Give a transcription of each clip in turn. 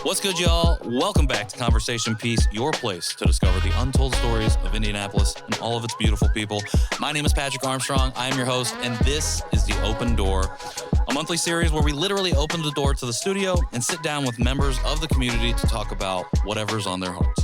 What's good, y'all? Welcome back to Conversation Piece, your place to discover the untold stories of Indianapolis and all of its beautiful people. My name is Patrick Armstrong. I am your host, and this is The Open Door, a monthly series where we literally open the door to the studio and sit down with members of the community to talk about whatever's on their hearts.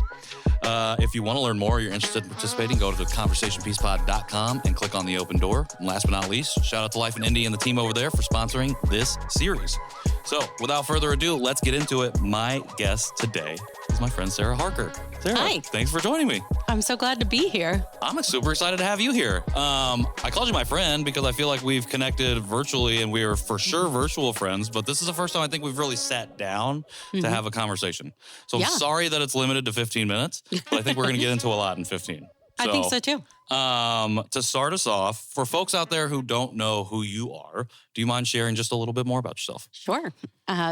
If you want to learn more or you're interested in participating, go to conversationpiecepod.com and click on the open door. And last but not least, shout out to Life in Indy and the team over there for sponsoring this series. So without further ado, let's get into it. My guest today is my friend Sarah Harker. Sarah, hi. Thanks for joining me. I'm so glad to be here. I'm super excited to have you here. I called you my friend because I feel like we've connected virtually and we are for sure virtual friends, but this is the first time I think we've really sat down to have a conversation. So I'm sorry that it's limited to 15 minutes, but I think we're going to get into a lot in 15. I think so too. To start us off, for folks out there who don't know who you are, do you mind sharing just a little bit more about yourself? Sure.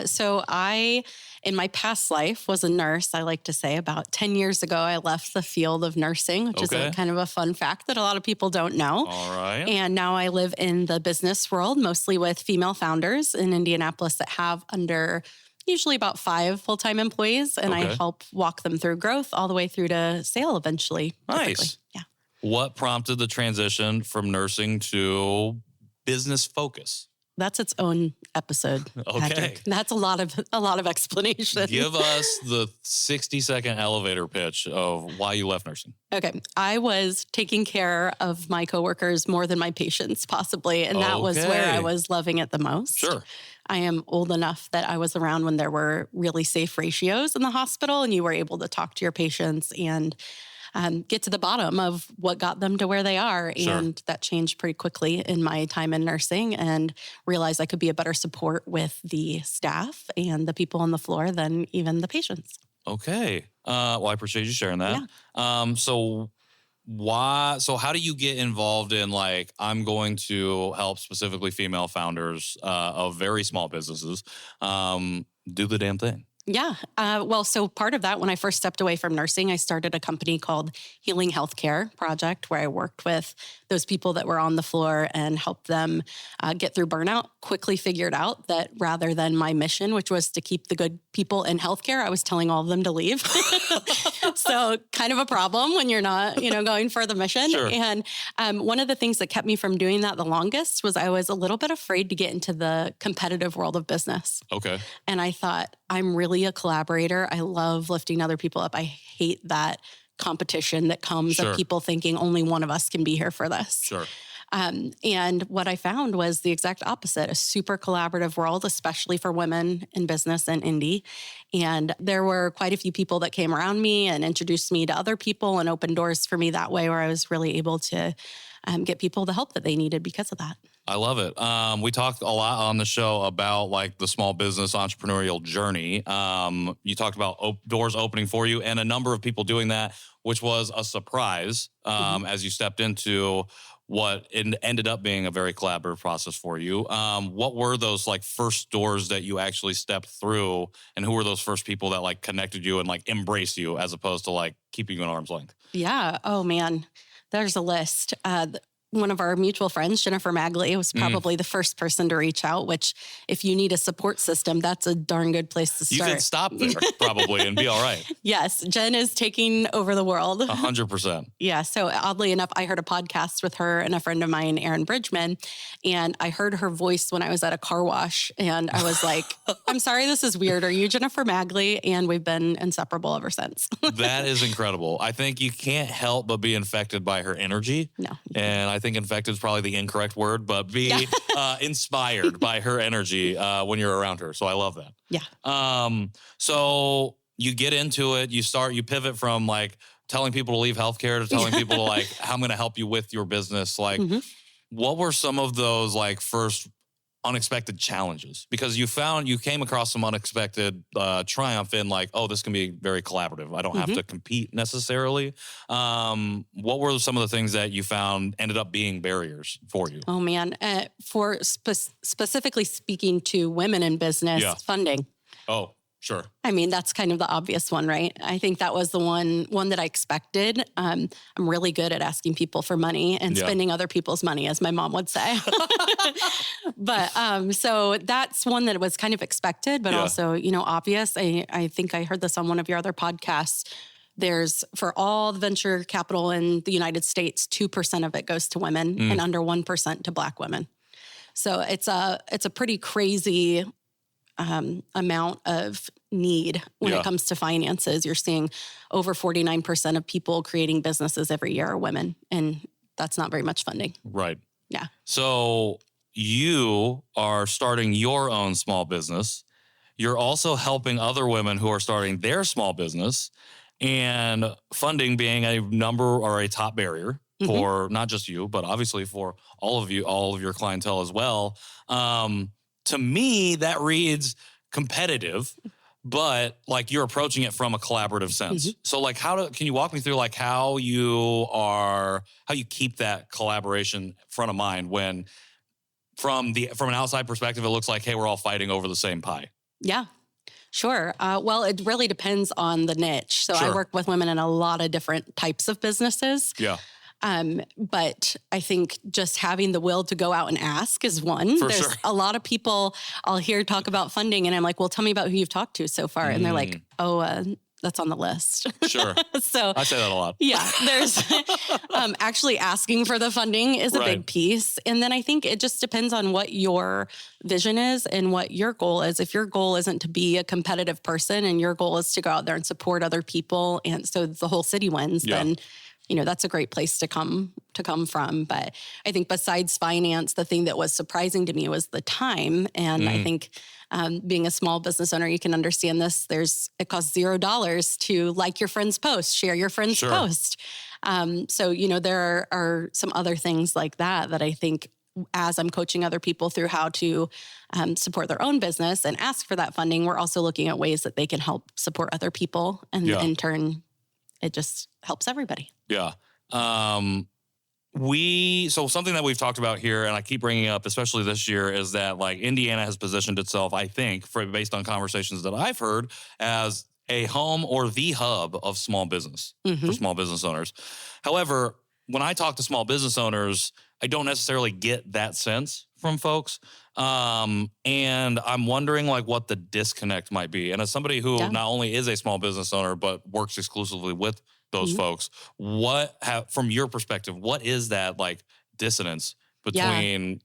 So I, in my past life, was a nurse. I like to say about 10 years ago, I left the field of nursing, which is a kind of a fun fact that a lot of people don't know. All right. And now I live in the business world, mostly with female founders in Indianapolis that have under usually about 5 full-time employees, and I help walk them through growth all the way through to sale eventually. Nice. Typically. Yeah. What prompted the transition from nursing to business focus? That's its own episode. Patrick. That's a lot of explanation. Give us the 60-second elevator pitch of why you left nursing. Okay. I was taking care of my coworkers more than my patients, possibly, and that was where I was loving it the most. Sure. I am old enough that I was around when there were really safe ratios in the hospital and you were able to talk to your patients and get to the bottom of what got them to where they are. Sure. And that changed pretty quickly in my time in nursing and realized I could be a better support with the staff and the people on the floor than even the patients. Okay. Well, I appreciate you sharing that. Yeah. So how do you get involved in I'm going to help specifically female founders of very small businesses do the damn thing? Yeah. So part of that, when I first stepped away from nursing, I started a company called Healing Healthcare Project, where I worked with those people that were on the floor and helped them get through burnout. Quickly figured out that rather than my mission, which was to keep the good people in healthcare, I was telling all of them to leave. So kind of a problem when you're not, going for the mission. Sure. And one of the things that kept me from doing that the longest was I was a little bit afraid to get into the competitive world of business. Okay. And I thought, I'm really a collaborator. I love lifting other people up. I hate that competition that comes of people thinking only one of us can be here for this. Sure. And what I found was the exact opposite, a super collaborative world, especially for women in business and indie. And there were quite a few people that came around me and introduced me to other people and opened doors for me that way, where I was really able to get people the help that they needed because of that. I love it. We talked a lot on the show about the small business entrepreneurial journey. You talked about doors opening for you and a number of people doing that, which was a surprise as you stepped into what ended up being a very collaborative process for you. What were those first doors that you actually stepped through, and who were those first people that connected you and embraced you as opposed to keeping you at arm's length? Yeah. Oh man, there's a list. One of our mutual friends, Jennifer Magley, was probably the first person to reach out, which if you need a support system, that's a darn good place to start. You can stop there probably and be all right. Yes. Jen is taking over the world. 100%. Yeah. So oddly enough, I heard a podcast with her and a friend of mine, Erin Bridgman, and I heard her voice when I was at a car wash. And I was like, I'm sorry, this is weird. Are you Jennifer Magley? And we've been inseparable ever since. That is incredible. I think you can't help but be infected by her energy. No. And I think infected is probably the incorrect word, but be inspired by her energy when you're around her. So I love that. Yeah. So you get into it, you pivot from telling people to leave healthcare to telling people to how I'm going to help you with your business. What were some of those first unexpected challenges? Because you came across some unexpected triumph in like, oh, this can be very collaborative. I don't have to compete necessarily. What were some of the things that you found ended up being barriers for you? Oh man, for specifically speaking to women in business, funding. Oh, sure. I mean, that's kind of the obvious one, right? I think that was the one that I expected. I'm really good at asking people for money and spending other people's money, as my mom would say. But so that's one that was kind of expected, but also, obvious. I think I heard this on one of your other podcasts. There's, for all the venture capital in the United States, 2% of it goes to women and under 1% to Black women. So it's a pretty crazy amount of need when it comes to finances. You're seeing over 49% of people creating businesses every year are women, and that's not very much funding. Right. Yeah. So you are starting your own small business. You're also helping other women who are starting their small business, and funding being a number or a top barrier for not just you, but obviously for all of your clientele as well. To me, that reads competitive, but like you're approaching it from a collaborative sense. So like can you walk me through like how you keep that collaboration front of mind when from an outside perspective, it looks like, hey, we're all fighting over the same pie? Yeah. Sure. Well, it really depends on the niche. So I work with women in a lot of different types of businesses. Yeah. But I think just having the will to go out and ask is one. There's a lot of people I'll hear talk about funding, and I'm like, well, tell me about who you've talked to so far. And they're like, oh, that's on the list. Sure. So I say that a lot. Yeah. There's actually asking for the funding is a big piece. And then I think it just depends on what your vision is and what your goal is. If your goal isn't to be a competitive person and your goal is to go out there and support other people, and so the whole city wins, then that's a great place to come from. But I think besides finance, the thing that was surprising to me was the time. And I think being a small business owner, you can understand this. It costs $0 to like your friend's post, share your friend's post. So, there are some other things like that I think as I'm coaching other people through how to support their own business and ask for that funding, we're also looking at ways that they can help support other people. And in turn, it just helps everybody. Yeah. So something that we've talked about here, and I keep bringing up, especially this year, is that like Indiana has positioned itself, I think, based on conversations that I've heard, as a home or the hub of small business for small business owners. However, when I talk to small business owners, I don't necessarily get that sense from folks. And I'm wondering like what the disconnect might be. And as somebody who not only is a small business owner, but works exclusively with those folks, from your perspective, what is that like dissonance between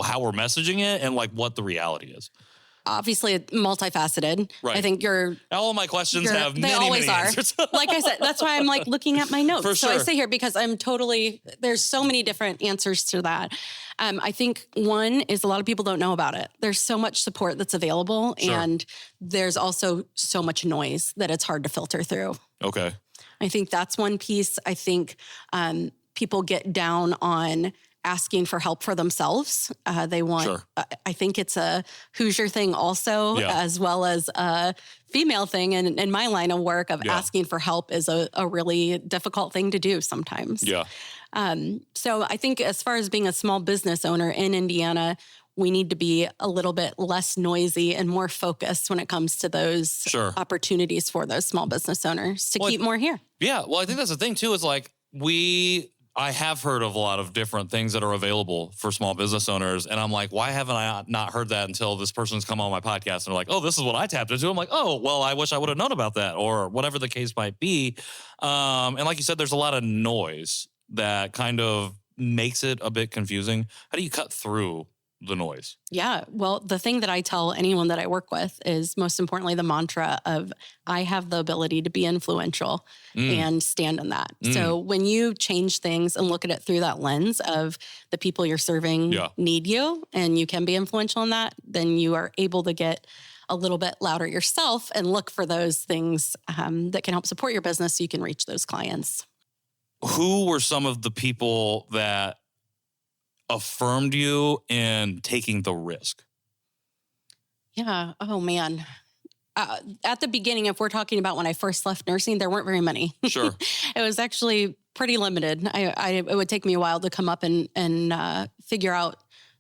how we're messaging it and like what the reality is? Obviously multifaceted. Right. I think all of my questions have many, always many are. answers. Like I said, that's why I'm like looking at my notes. For sure. So I say here because there's so many different answers to that. I think one is a lot of people don't know about it. There's so much support that's available, and there's also so much noise that it's hard to filter through. Okay. I think that's one piece. I think people get down on asking for help for themselves. They want, I think it's a Hoosier thing also, as well as a female thing. And in my line of work of asking for help is a really difficult thing to do sometimes. Yeah. So I think as far as being a small business owner in Indiana, we need to be a little bit less noisy and more focused when it comes to those opportunities for those small business owners to keep more here. Yeah. Well, I think that's the thing too, is like I have heard of a lot of different things that are available for small business owners. And I'm like, why haven't I not heard that until this person's come on my podcast and they're like, oh, this is what I tapped into. I'm like, oh, well, I wish I would have known about that, or whatever the case might be. And like you said, there's a lot of noise that kind of makes it a bit confusing. How do you cut through the noise? Yeah. Well, the thing that I tell anyone that I work with is most importantly, the mantra of I have the ability to be influential and stand in that. So when you change things and look at it through that lens of the people you're serving need you and you can be influential in that, then you are able to get a little bit louder yourself and look for those things that can help support your business so you can reach those clients. Who were some of the people that affirmed you in taking the risk? Yeah. Oh, man. At the beginning, if we're talking about when I first left nursing, there weren't very many. Sure. It was actually pretty limited. It would take me a while to come up and figure out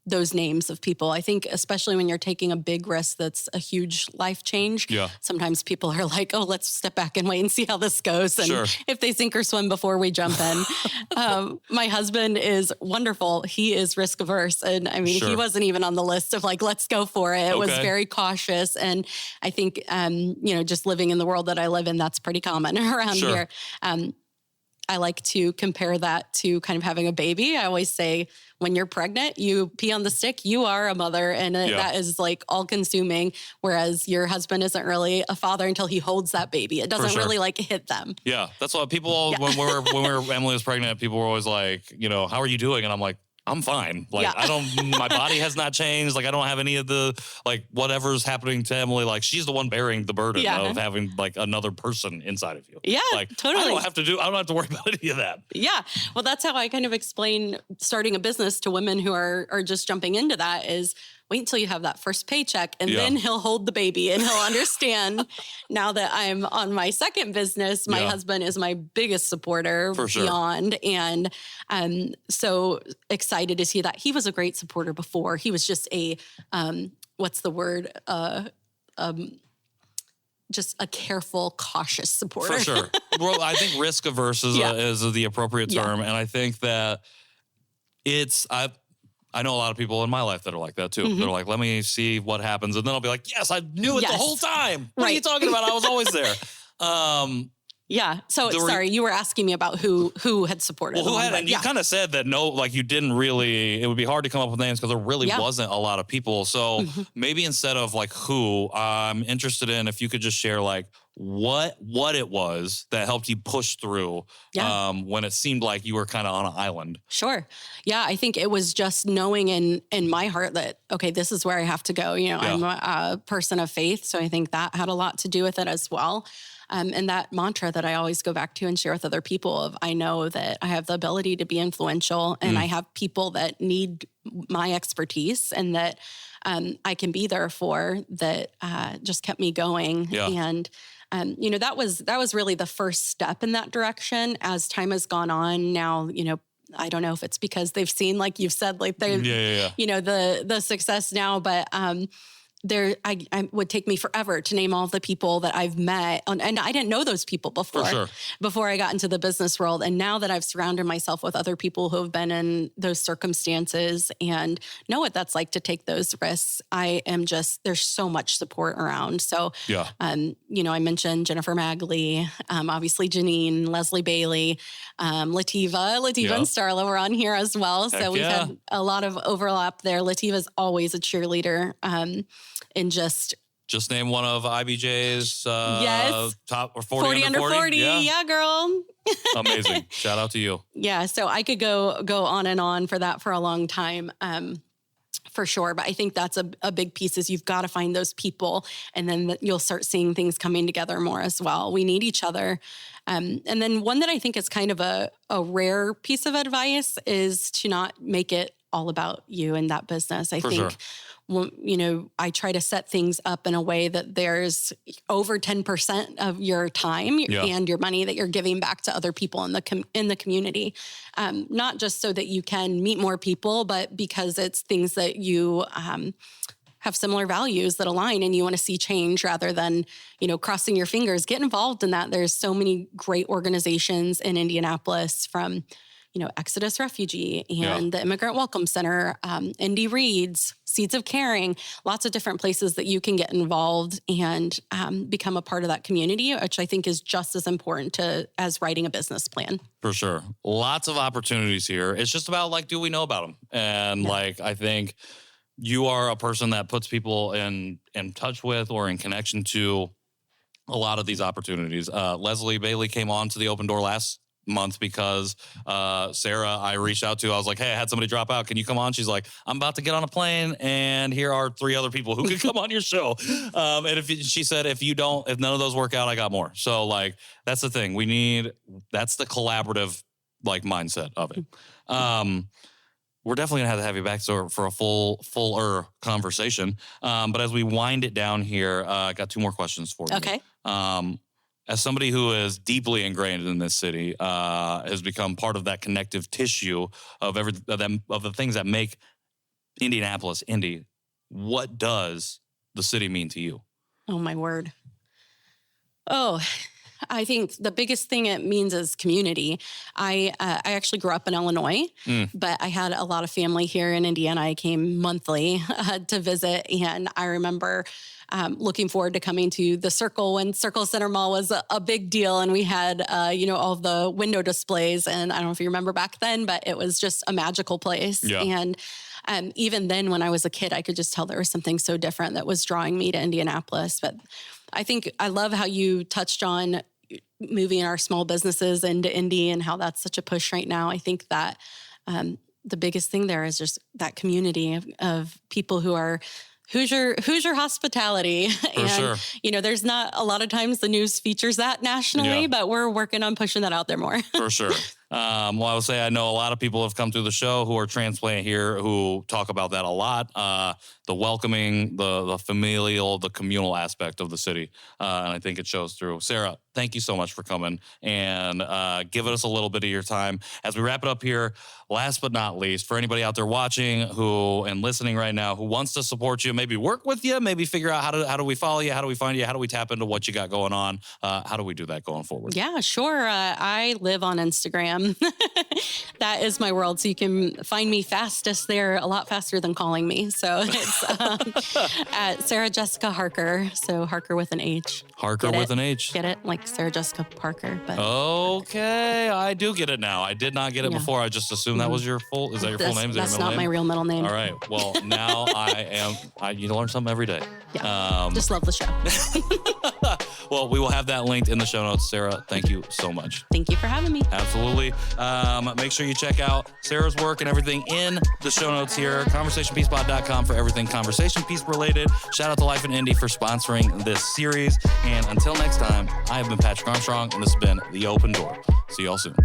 those names of people. I think especially when you're taking a big risk that's a huge life change, sometimes people are like, oh, let's step back and wait and see how this goes. And if they sink or swim before we jump in. My husband is wonderful. He is risk averse. And I mean, he wasn't even on the list of like, let's go for it. It was very cautious. And I think, just living in the world that I live in, that's pretty common around here. I like to compare that to kind of having a baby. I always say, when you're pregnant, you pee on the stick, you are a mother. And that is like all consuming. Whereas your husband isn't really a father until he holds that baby. It doesn't really like hit them. Yeah. That's why people, when Emily was pregnant, people were always like, how are you doing? And I'm like, I'm fine. Like, my body has not changed. Like, I don't have any of the, like, whatever's happening to Emily. Like, she's the one bearing the burden of having, like, another person inside of you. Yeah, like, totally. I don't have to worry about any of that. Yeah. Well, that's how I kind of explain starting a business to women who are just jumping into that is, wait until you have that first paycheck and then he'll hold the baby and he'll understand. Now that I'm on my second business, my husband is my biggest supporter beyond. And I'm so excited to see that. He was a great supporter before. He was just a, what's the word? Just a careful, cautious supporter. For sure. Well, I think risk averse is the appropriate term. And I think that I know a lot of people in my life that are like that too. Mm-hmm. They're like, let me see what happens. And then I'll be like, yes, I knew it the whole time. What are you talking about? I was always there. So sorry, you were asking me about who had supported. Well, and you kind of said that you didn't really, it would be hard to come up with names because there really wasn't a lot of people. So maybe instead of like who, I'm interested in if you could just share like what it was that helped you push through when it seemed like you were kind of on an island. Sure. Yeah, I think it was just knowing in my heart that, okay, this is where I have to go. I'm a person of faith. So I think that had a lot to do with it as well. And that mantra that I always go back to and share with other people of, I know that I have the ability to be influential and I have people that need my expertise and that I can be there for, that just kept me going. Yeah. And that was really the first step in that direction. As time has gone on now, I don't know if it's because they've seen, like you've said, like they've, the success now, but I would take me forever to name all of the people that I've met. And I didn't know those people before I got into the business world. And now that I've surrounded myself with other people who have been in those circumstances and know what that's like to take those risks, there's so much support around. So, I mentioned Jennifer Magley, obviously Janine, Leslie Bailey, Lativa and Starla were on here as well. So we've had a lot of overlap there. Lativa's always a cheerleader. And just name one of IBJ's top or 40 under 40. Yeah, girl. Amazing. Shout out to you. Yeah. So I could go on and on for that for a long time. For sure. But I think that's a big piece is you've got to find those people and then you'll start seeing things coming together more as well. We need each other. And then one that I think is kind of a rare piece of advice is to not make it all about you and that business. I think, I try to set things up in a way that there's over 10% of your time and your money that you're giving back to other people in the community. Not just so that you can meet more people, but because it's things that you have similar values that align and you want to see change rather than, crossing your fingers. Get involved in that. There's so many great organizations in Indianapolis from Exodus Refugee and the Immigrant Welcome Center, Indy Reads, Seeds of Caring, lots of different places that you can get involved and become a part of that community, which I think is just as important as writing a business plan. For sure. Lots of opportunities here. It's just about do we know about them? And I think you are a person that puts people in touch with or in connection to a lot of these opportunities. Leslie Bailey came on to the Open Door last month because Sarah, I reached out to, I was like, hey, I had somebody drop out. Can you come on? She's like, I'm about to get on a plane and here are 3 other people who could come on your show. And she said, if none of those work out, I got more. So that's the thing. That's the collaborative mindset of it. we're definitely gonna have you back for a fuller conversation. But as we wind it down here, I got 2 more questions for you. Okay. As somebody who is deeply ingrained in this city, has become part of that connective tissue of the things that make Indianapolis, Indy, what does the city mean to you? Oh, my word. Oh, I think the biggest thing it means is community. I actually grew up in Illinois, but I had a lot of family here in Indiana. I came monthly to visit, and I remember looking forward to coming to the Circle when Circle Center Mall was a big deal, and we had all of the window displays. And I don't know if you remember back then, but it was just a magical place. Yeah. And even then, when I was a kid, I could just tell there was something so different that was drawing me to Indianapolis. But I think I love how you touched on moving our small businesses into Indy and how that's such a push right now. I think that the biggest thing there is just that community of people who are Hoosier hospitality. For sure. There's not a lot of times the news features that nationally, but we're working on pushing that out there more. For sure. Well, I would say I know a lot of people have come through the show who are transplant here who talk about that a lot. The welcoming, the familial, the communal aspect of the city. And I think it shows through. Sarah, thank you so much for coming and giving us a little bit of your time. As we wrap it up here, last but not least, for anybody out there watching and listening right now who wants to support you, maybe work with you, maybe figure out how do we follow you, how do we find you, how do we tap into what you got going on, how do we do that going forward? Yeah, sure. I live on Instagram. That is my world. So you can find me fastest there, a lot faster than calling me. So it's at Sarah Jessica Harker. So Harker with an H. Harker with an H. Get it? Like Sarah Jessica Parker. But okay, I do get it now. I did not get it before. I just assumed that was your full. Is that your full name? That's not my real middle name. All right. Well, now you learn something every day. Yeah. Just love the show. Well, we will have that linked in the show notes. Sarah, thank you so much. Thank you for having me. Absolutely. Make sure you check out Sarah's work and everything in the show notes here. ConversationPeacePod.com for everything Conversation Piece related. Shout out to Life in Indy for sponsoring this series. And until next time, I have been Patrick Armstrong, and this has been The Open Door. See y'all soon.